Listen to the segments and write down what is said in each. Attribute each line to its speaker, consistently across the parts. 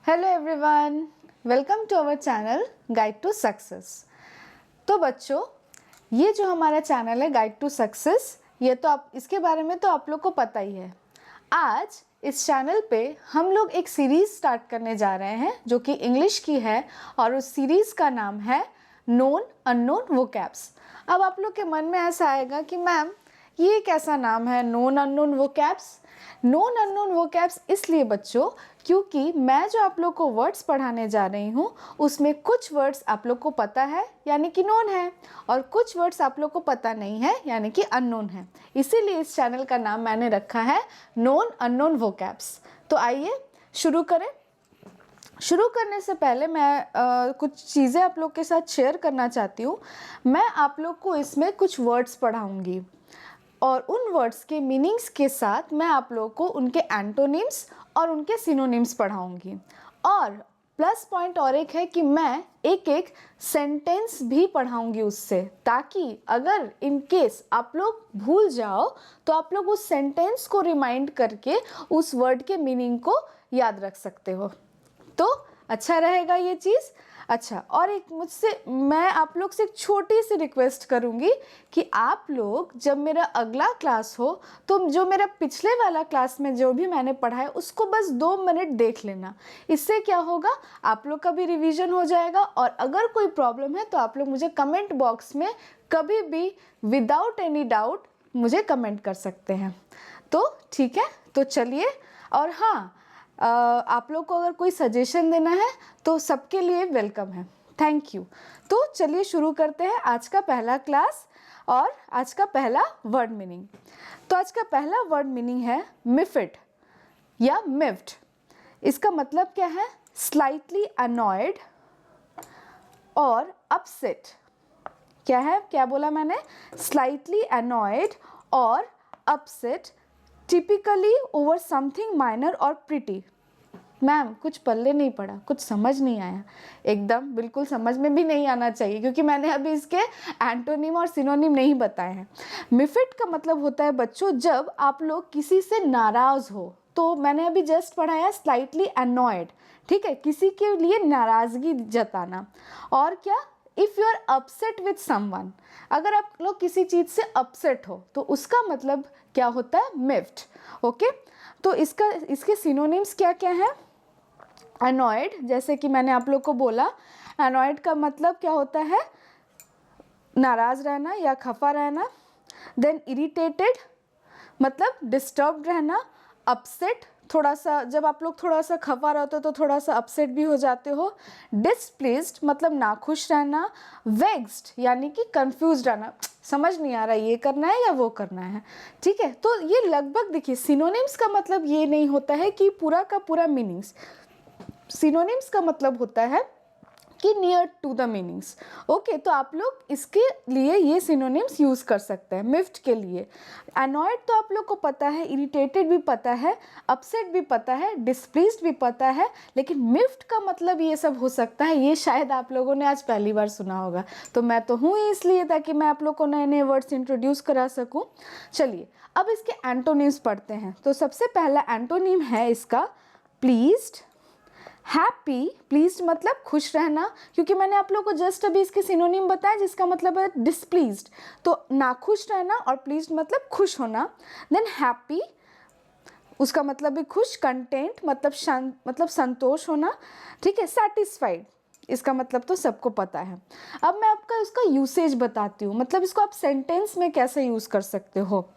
Speaker 1: Hello everyone, welcome to our channel guide to success. तो बच्चों, ये जो हमारा चैनल है गाइड टू सक्सेस, ये तो आप इसके बारे में तो आप लोग को पता ही है। आज इस चैनल पे हम लोग एक सीरीज़ स्टार्ट करने जा रहे हैं जो कि इंग्लिश की है और उस सीरीज़ का नाम है नोन अननोन वोकैब्स। अब आप लोग के मन में ऐसा आएगा कि मैम ये कैसा नाम है known unknown vocabs. Known unknown vocabs इसलिए बच्चों क्योंकि मैं जो आप लोग को वर्ड्स पढ़ाने जा रही हूँ उसमें कुछ वर्ड्स आप लोग को पता है यानी कि नोन है और कुछ वर्ड्स आप लोग को पता नहीं है यानी कि अननोन है। इसीलिए इस चैनल का नाम मैंने रखा है नोन अननोन वोकैब्स। तो आइए शुरू करें। शुरू करने से पहले मैं कुछ चीज़ें आप लोग के साथ शेयर करना चाहती हूँ। मैं आप लोग को इसमें कुछ वर्ड्स पढ़ाऊँगी और उन वर्ड्स के मीनिंग्स के साथ मैं आप लोगों को उनके एंटोनिम्स और उनके सिनोनिम्स पढ़ाऊंगी। और प्लस पॉइंट और एक है कि मैं एक एक सेंटेंस भी पढ़ाऊंगी उससे, ताकि अगर इन केस आप लोग भूल जाओ तो आप लोग उस सेंटेंस को रिमाइंड करके उस वर्ड के मीनिंग को याद रख सकते हो। तो अच्छा रहेगा ये चीज़। अच्छा, और एक मुझसे मैं आप लोग से एक छोटी सी रिक्वेस्ट करूँगी कि आप लोग जब मेरा अगला क्लास हो तो जो मेरा पिछले वाला क्लास में जो भी मैंने पढ़ा है उसको बस 2 मिनट देख लेना। इससे क्या होगा, आप लोग का भी रिवीजन हो जाएगा और अगर कोई प्रॉब्लम है तो आप लोग मुझे कमेंट बॉक्स में कभी भी विदाउट एनी डाउट मुझे कमेंट कर सकते हैं। तो ठीक है, तो चलिए। और हाँ, आप लोग को अगर कोई सजेशन देना है तो सबके लिए वेलकम है। Thank you. तो चलिए शुरू करते हैं आज का पहला क्लास और आज का पहला वर्ड मीनिंग। तो आज का पहला वर्ड मीनिंग है मिफिट या मिफ्ट। इसका मतलब क्या है? स्लाइटली अनॉयड और अपसेट। क्या है, क्या बोला मैंने? स्लाइटली अनॉयड और upset typically over something minor और प्रिटी। मैम कुछ पल्ले नहीं पड़ा, कुछ समझ नहीं आया, एकदम बिल्कुल समझ में भी नहीं आना चाहिए क्योंकि मैंने अभी इसके एंटोनिम और सिनोनिम नहीं बताए हैं। मिफिट का मतलब होता है बच्चों जब आप लोग किसी से नाराज़ हो। तो मैंने अभी जस्ट पढ़ाया स्लाइटली अनॉयड, ठीक है, किसी के लिए नाराज़गी जताना। और क्या, if you are upset with someone, अगर आप लोग किसी चीज़ से अपसेट हो तो उसका मतलब क्या होता है? मिफ्ट। ओके, तो इसके सिनोनिम्स क्या क्या है? अनॉयड, जैसे कि मैंने आप लोग को बोला, अनॉयड का मतलब क्या होता है? नाराज़ रहना या खफा रहना। देन इरिटेटेड मतलब डिस्टर्ब्ड रहना। अपसेट, थोड़ा सा जब आप लोग थोड़ा सा खफा रहते हो तो थोड़ा सा अपसेट भी हो जाते हो। डिसप्लेस्ड मतलब नाखुश रहना। वेक्स्ड यानी कि कंफ्यूज रहना, समझ नहीं आ रहा ये करना है या वो करना है, ठीक है। तो ये लगभग देखिए, सिनोनिम्स का मतलब ये नहीं होता है कि पूरा का पूरा मीनिंग्स। सिनोनिम्स का मतलब होता है कि near to the meanings. Okay, तो आप लोग इसके लिए ये सिनोनिम्स यूज़ कर सकते हैं मिफ्ट के लिए। अनॉयड तो आप लोग को पता है, इरिटेटेड भी पता है, अपसेट भी पता है, डिस्प्लीज्ड भी पता है, लेकिन मिफ्ट का मतलब ये सब हो सकता है, ये शायद आप लोगों ने आज पहली बार सुना होगा। तो मैं तो हूँ ही इसलिए ताकि मैं आप लोग को नए नए वर्ड्स इंट्रोड्यूस करा सकूँ। चलिए अब इसके एंटोनिम्स पढ़ते हैं। तो सबसे पहला एंटोनिम है इसका प्लीज्ड। हैप्पी, प्लीज्ड मतलब खुश रहना, क्योंकि मैंने आप लोगों को जस्ट अभी इसके सिनोनिम बताया जिसका मतलब है डिसप्लीज्ड। तो नाखुश रहना और प्लीज्ड मतलब खुश होना। देन हैप्पी, उसका मतलब भी खुश। कंटेंट मतलब संतोष होना, ठीक है। सेटिस्फाइड, इसका मतलब तो सबको पता है। अब मैं आपका उसका यूसेज बताती हूँ, मतलब इसको आप सेंटेंस में कैसे यूज़ कर सकते हो।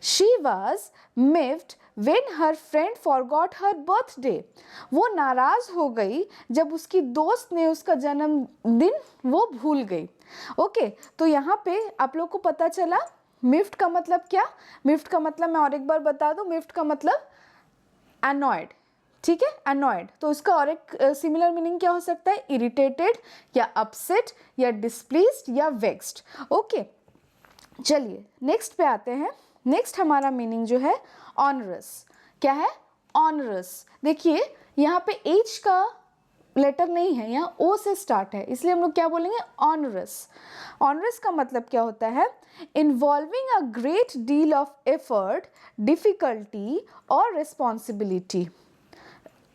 Speaker 1: She was miffed when her friend forgot her birthday, वो नाराज़ हो गई जब उसकी दोस्त ने उसका जन्मदिन वो भूल गई। ओके, तो यहाँ पे आप लोग को पता चला मिफ्ट का मतलब क्या। मिफ्ट का मतलब मैं और एक बार बता दूँ, मिफ्ट का मतलब अनॉयड, ठीक है, अनॉयड। तो उसका और एक सिमिलर मीनिंग क्या हो सकता है? इरिटेटेड या अपसेट या डिसप्लीज्ड या वेक्स्ड। ओके, चलिए नेक्स्ट पे आते हैं। नेक्स्ट हमारा मीनिंग जो है ऑनरस। क्या है? ऑनरस। देखिए यहाँ पे एच का लेटर नहीं है, यहाँ ओ से स्टार्ट है, इसलिए हम लोग क्या बोलेंगे? ऑनरस। ऑनरस का मतलब क्या होता है? Involving a great deal of effort, difficulty और रिस्पॉन्सिबिलिटी।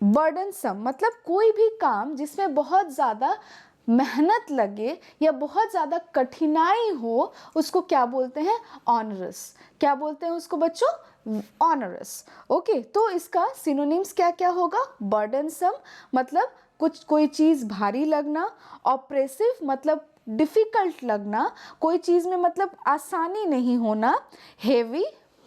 Speaker 1: बर्डनसम मतलब कोई भी काम जिसमें बहुत ज़्यादा मेहनत लगे या बहुत ज़्यादा कठिनाई हो, उसको क्या बोलते हैं? ऑनरस। क्या बोलते हैं उसको बच्चों? ऑनरस। ओके, तो इसका सिनोनिम्स क्या क्या होगा? बर्डनसम मतलब कोई चीज़ भारी लगना, ऑप्रेसिव मतलब डिफ़िकल्ट लगना, कोई चीज़ में मतलब आसानी नहीं होना, हेवी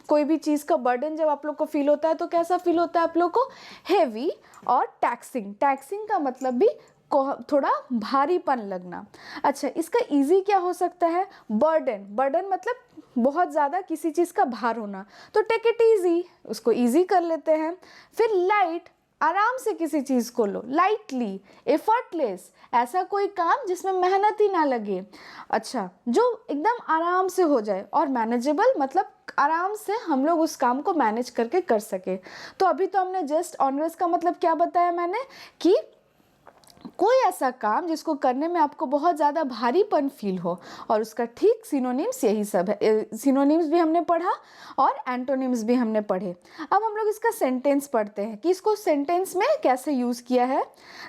Speaker 1: कोई भी चीज़ का बर्डन जब आप लोग को फील होता है तो कैसा फील होता है आप लोग को? हेवी। और टैक्सिंग का मतलब भी थोड़ा भारीपन लगना। अच्छा, इसका इजी क्या हो सकता है? बर्डन मतलब बहुत ज़्यादा किसी चीज़ का भार होना, तो टेक इट इजी, उसको इजी कर लेते हैं। फिर लाइट, आराम से किसी चीज़ को लो, लाइटली, एफर्टलेस, ऐसा कोई काम जिसमें मेहनत ही ना लगे। अच्छा, जो एकदम आराम से हो जाए। और मैनेजेबल मतलब आराम से हम लोग उस काम को मैनेज करके कर सके। तो अभी तो हमने जस्ट ऑनरस का मतलब क्या बताया मैंने, कि कोई ऐसा काम जिसको करने में आपको बहुत ज़्यादा भारीपन फील हो, और उसका ठीक सिनोनिम्स यही सब है। सिनोनिम्स भी हमने पढ़ा और एंटोनिम्स भी हमने पढ़े। अब हम लोग इसका सेंटेंस पढ़ते हैं कि इसको सेंटेंस में कैसे यूज़ किया है।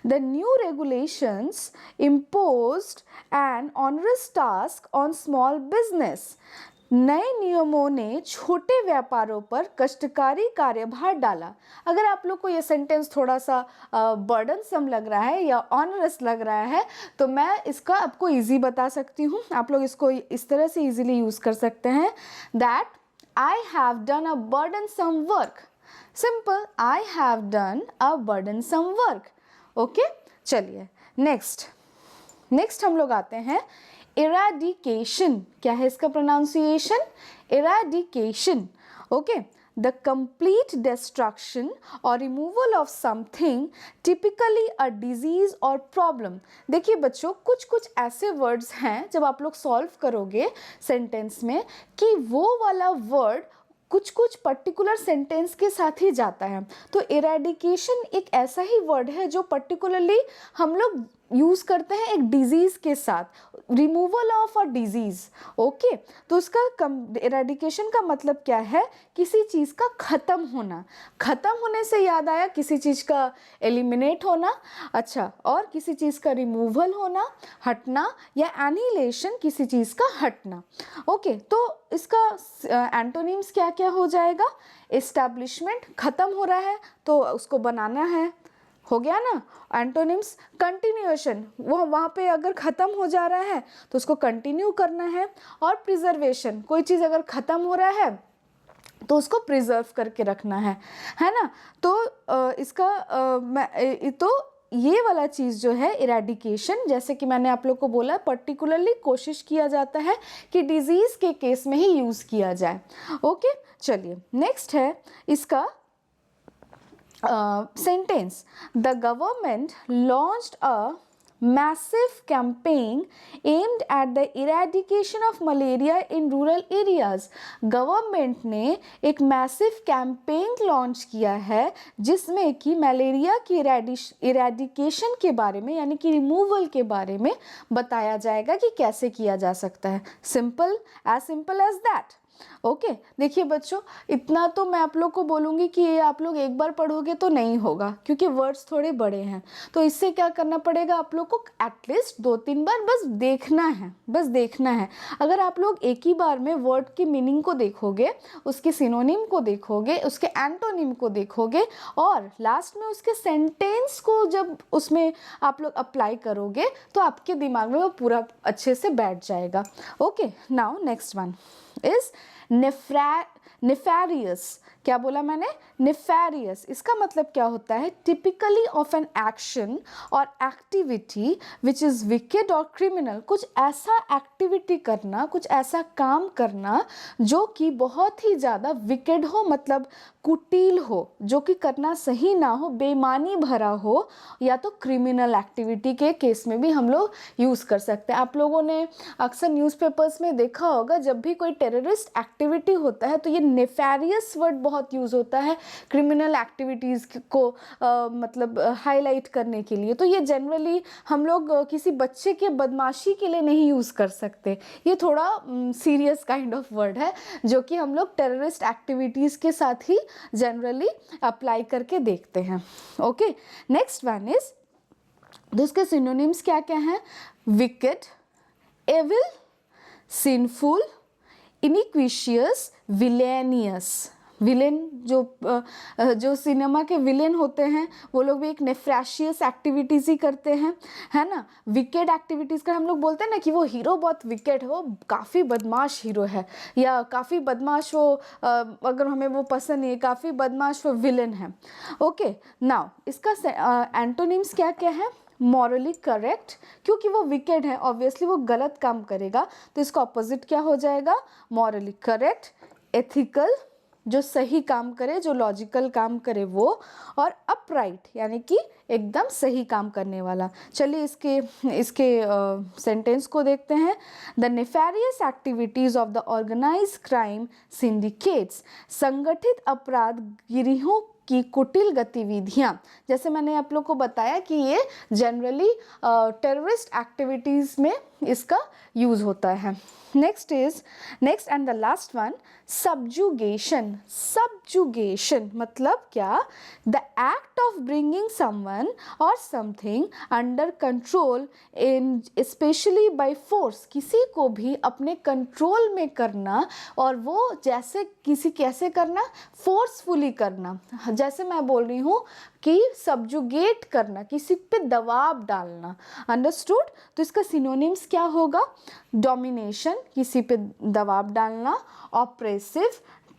Speaker 1: The new regulations imposed an onerous task on small business. नए नियमों ने छोटे व्यापारों पर कष्टकारी कार्यभार डाला। अगर आप लोग को ये सेंटेंस थोड़ा सा बर्डनसम लग रहा है या ऑनरस लग रहा है, तो मैं इसका आपको इजी बता सकती हूँ। आप लोग इसको इस तरह से इजीली यूज़ कर सकते हैं, that I have done a burdensome work. Simple, I have done a burdensome work. Okay, चलिए नेक्स्ट हम लोग आते हैं इराडिकेशन। क्या है इसका pronunciation? Eradication. Okay, the complete destruction और removal of something, typically a disease और प्रॉब्लम। देखिए बच्चों, कुछ कुछ ऐसे वर्ड्स हैं जब आप लोग सॉल्व करोगे सेंटेंस में कि वो वाला वर्ड कुछ कुछ पर्टिकुलर सेंटेंस के साथ ही जाता है। तो इरेडिकेशन एक ऐसा ही वर्ड है जो पर्टिकुलरली हम लोग यूज़ करते हैं एक डिजीज़ के साथ, removal of a disease. Okay, तो उसका इरेडिकेशन का मतलब क्या है? किसी चीज़ का ख़त्म होना। ख़त्म होने से याद आया किसी चीज़ का एलिमिनेट होना। अच्छा, और किसी चीज़ का रिमूवल होना, हटना, या एनिहिलेशन किसी चीज़ का हटना। ओके, तो इसका एंटोनिम्स क्या क्या हो जाएगा? एस्टैब्लिशमेंट, ख़त्म हो रहा है तो उसको बनाना है, हो गया ना। एंटोनिम्स, कंटिन्यूएशन, वो वहाँ पे अगर ख़त्म हो जा रहा है तो उसको कंटिन्यू करना है। और प्रिजर्वेशन, कोई चीज़ अगर ख़त्म हो रहा है तो उसको प्रिजर्व करके रखना है ना। तो तो ये वाला चीज़ जो है इरेडिकेशन, जैसे कि मैंने आप लोग को बोला, पर्टिकुलरली कोशिश किया जाता है कि डिजीज़ के केस में ही यूज़ किया जाए। ओके, चलिए नेक्स्ट है इसका sentence. The government launched a massive campaign aimed at the eradication of malaria in rural areas. Government ने एक मैसिव कैंपेन लॉन्च किया है जिसमें कि मलेरिया की इरेडिकेशन के बारे में, यानी कि रिमूवल के बारे में बताया जाएगा कि कैसे किया जा सकता है। Simple as that. ओके, देखिए बच्चों, इतना तो मैं आप लोग को बोलूँगी कि ये आप लोग एक बार पढ़ोगे तो नहीं होगा, क्योंकि वर्ड्स थोड़े बड़े हैं। तो इससे क्या करना पड़ेगा आप लोग को? एटलीस्ट 2-3 बार बस देखना है। अगर आप लोग एक ही बार में वर्ड की मीनिंग को देखोगे, उसके सिनोनिम को देखोगे, उसके एंटोनिम को देखोगे, और लास्ट में उसके सेंटेंस को जब उसमें आप लोग अप्लाई करोगे, तो आपके दिमाग में वो पूरा अच्छे से बैठ जाएगा। Okay, now next one is nefarious. क्या बोला मैंने? नेफेरियस। इसका मतलब क्या होता है? टिपिकली ऑफ एन एक्शन और एक्टिविटी विच इज़ विकेड और क्रिमिनल। कुछ ऐसा एक्टिविटी करना, कुछ ऐसा काम करना जो कि बहुत ही ज़्यादा विकेड हो, मतलब कुटिल हो, जो कि करना सही ना हो, बेईमानी भरा हो, या तो क्रिमिनल एक्टिविटी के केस में भी हम लोग यूज़ कर सकते हैं। आप लोगों ने अक्सर न्यूज़पेपर्स में देखा होगा, जब भी कोई टेररिस्ट एक्टिविटी होता है तो ये नेफेरियस वर्ड बहुत यूज़ होता है क्रिमिनल एक्टिविटीज़ को मतलब हाईलाइट करने के लिए। तो ये जनरली हम लोग किसी बच्चे के बदमाशी के लिए नहीं यूज़ कर सकते। ये थोड़ा सीरियस काइंड ऑफ वर्ड है जो कि हम लोग टेररिस्ट एक्टिविटीज़ के साथ ही जनरली अप्लाई करके देखते हैं। ओके, नेक्स्ट वन इज, तो इसके सिनोनिम्स क्या क्या हैं? Wicked, evil, sinful, iniquitous, villainous. Villain जो सिनेमा के विलेन होते हैं वो लोग भी एक नेफ्रेशियस एक्टिविटीज़ ही करते हैं, है ना। विकेड एक्टिविटीज़ का हम लोग बोलते हैं ना कि वो हीरो बहुत विकेड है, वो काफ़ी बदमाश हीरो है, या काफ़ी बदमाश वो अगर हमें वो पसंद नहीं है, काफ़ी बदमाश वो विलेन है। ओके, नाउ इसका एंटोनिम्स क्या क्या है? मॉरली करेक्ट, क्योंकि वो विकेड है ऑब्वियसली वो गलत काम करेगा, तो इसका ऑपोजिट क्या हो जाएगा? Morally correct. एथिकल, जो सही काम करे, जो लॉजिकल काम करे वो, और अपराइट यानी कि एकदम सही काम करने वाला। चलिए इसके सेंटेंस को देखते हैं। The nefarious activities of the organised crime syndicates, संगठित अपराध गिरोहों की कुटिल गतिविधियाँ। जैसे मैंने आप लोग को बताया कि ये जनरली टेररिस्ट एक्टिविटीज़ में इसका यूज़ होता है। Next and the last one, subjugation. Subjugation मतलब क्या? The act of bringing someone और something under control in especially by force, किसी को भी अपने कंट्रोल में करना, और वो कैसे करना? फोर्सफुली करना। जैसे मैं बोल रही हूँ कि सब्जुगेट करना, किसी पे दबाव डालना। अंडरस्टूड? तो इसका सिनोनिम्स क्या होगा? डोमिनेशन, किसी पे दबाव डालना। ऑप्रेसिव,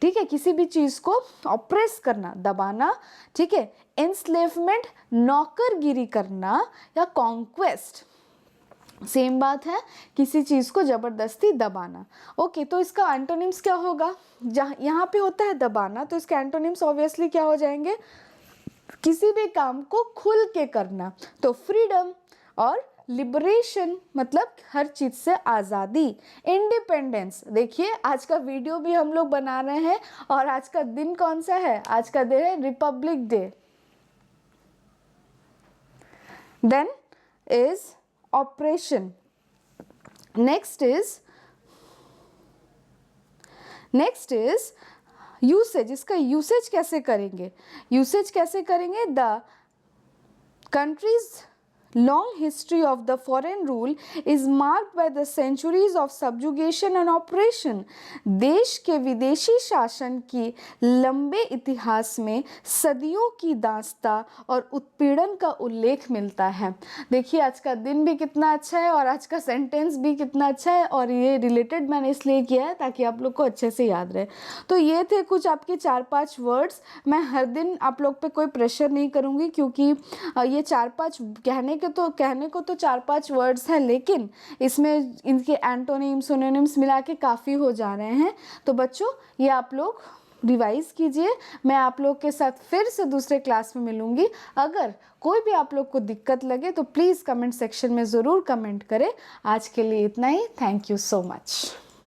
Speaker 1: ठीक है, किसी भी चीज़ को ऑप्रेस करना, दबाना, ठीक है। एंस्लेवमेंट, नौकरगिरी करना, या कॉन्क्वेस्ट, सेम बात है, किसी चीज़ को ज़बरदस्ती दबाना। ओके, तो इसका एंटोनिम्स क्या होगा? जहाँ यहाँ पे होता है दबाना, तो इसके एंटोनिम्स ऑब्वियसली क्या हो जाएंगे? किसी भी काम को खुल के करना, तो फ्रीडम। और लिबरेशन मतलब हर चीज़ से आज़ादी। इंडिपेंडेंस, देखिए आज का वीडियो भी हम लोग बना रहे हैं, और आज का दिन कौन सा है? आज का दिन है Republic Day. Then is operation. Next is usage. इसका यूसेज कैसे करेंगे? The countries long history of the foreign rule is marked by the centuries of subjugation and oppression. देश के विदेशी शासन की लंबे इतिहास में सदियों की दास्ता और उत्पीड़न का उल्लेख मिलता है। देखिए आज का दिन भी कितना अच्छा है और आज का सेंटेंस भी कितना अच्छा है, और ये रिलेटेड मैंने इसलिए किया है ताकि आप लोग को अच्छे से याद रहे। तो ये थे कुछ आपके 4-5 वर्ड्स। मैं हर दिन आप लोग पे कोई प्रेशर नहीं करूँगी, क्योंकि ये 4-5 कहने को तो 4-5 वर्ड्स हैं, लेकिन इसमें इनके एंटोनिम्स सिनोनिम्स मिला के काफ़ी हो जा रहे हैं। तो बच्चों ये आप लोग रिवाइज कीजिए। मैं आप लोग के साथ फिर से दूसरे क्लास में मिलूँगी। अगर कोई भी आप लोग को दिक्कत लगे तो प्लीज़ कमेंट सेक्शन में ज़रूर कमेंट करें। आज के लिए इतना ही। Thank you so much.